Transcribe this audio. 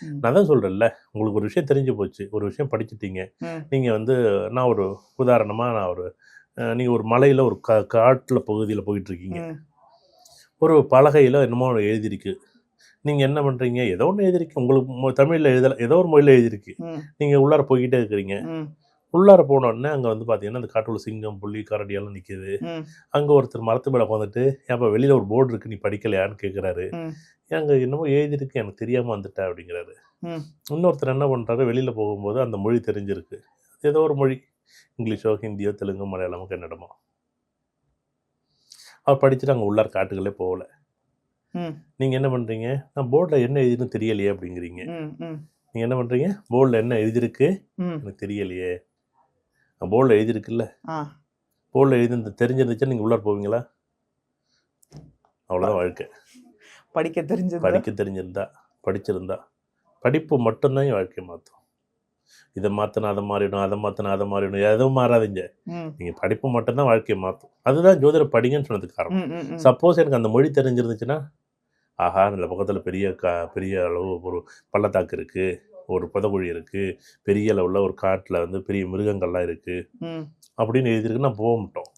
ம். நான் தான் சொல்கிறேன்ல, உங்களுக்கு ஒரு விஷயம் தெரிஞ்சு போச்சு, ஒரு விஷயம் படிச்சுட்டீங்க. ம். நீங்கள் வந்து நான் ஒரு உதாரணமாக நான் ஒரு நீங்கள் ஒரு மலையில் ஒரு காட்டில் பகுதியில் போயிட்டுருக்கீங்க. ம். ஒரு பலகையில் என்னமோ எழுதியிருக்கு. நீங்கள் என்ன பண்ணுறீங்க, ஏதோ ஒன்று எழுதியிருக்கு, உங்களுக்கு தமிழில் எழுதலை, ஏதோ ஒரு மொழியில் எழுதியிருக்கு. ம். நீங்கள் உள்ளார போய்கிட்டே இருக்கிறீங்க. ம். உள்ளார போனோடனே அங்கே வந்து பார்த்தீங்கன்னா அந்த காட்டுக்குள்ள சிங்கம், புலி, கரடி எல்லாம் நிற்கிது. ம். அங்கே ஒருத்தர் மரத்து மேலே உட்காந்துட்டு, ஏன்ப்பா வெளியில் ஒரு போர்டு இருக்குது, நீ படிக்கலையான்னு கேட்குறாரு. ம். அங்கே என்னமோ எழுதியிருக்கு, எனக்கு தெரியாமல் வந்துட்டேன் அப்படிங்கிறாரு. ம். இன்னொருத்தர் என்ன பண்ணுறாரு, வெளியில் போகும்போது அந்த மொழி தெரிஞ்சிருக்கு, ஏதோ ஒரு மொழி, இங்கிலீஷோ, ஹிந்தியோ, தெலுங்கு, மலையாளமோ, கன்னடமோ. அவர் படிச்சுட்டு அங்கே உள்ளார காட்டுகளே போகல. ம். நீங்கள் என்ன பண்ணுறீங்க, நான் போர்டில் என்ன எழுதின்னு தெரியலையே அப்படிங்கிறீங்க. ம். ம். நீங்கள் என்ன பண்ணுறீங்க, போர்டில் என்ன எழுதியிருக்கு ம். எனக்கு தெரியலையே. போர்டில் எழுதியிருக்குல்ல, ஆ. போர்டில் எழுதி தெரிஞ்சிருந்துச்சா நீங்கள் உள்ளார போவீங்களா? அவ்வளோதான் வாழ்க்கை. படிக்க தெரிஞ்சிருந்தா, படிச்சிருந்தா, படிப்பு மட்டும்தான் என் வாழ்க்கையை மாற்றும். இதை மாற்றினா அதை மாறிடும், அதை மாற்றினா அதை மாறிடும், எதுவும் மாறாதீங்க. ம். நீங்கள் படிப்பு மட்டும்தான் வாழ்க்கையை மாற்றும். அதுதான் ஜோதிடர் படிங்கன்னு சொன்னதுக்கு காரணம். ம். ம். ம். சப்போஸ் எனக்கு அந்த மொழி தெரிஞ்சிருந்துச்சுன்னா, ஆஹா இந்த பக்கத்தில் பெரிய அளவு ஒரு பள்ளத்தாக்கு இருக்குது, ஒரு புதகுழி இருக்குது, பெரிய அளவில் ஒரு காட்டில் வந்து பெரிய மிருகங்கள்லாம் இருக்குது ம். அப்படின்னு எழுதியிருக்கு, நான் போக மாட்டோம்.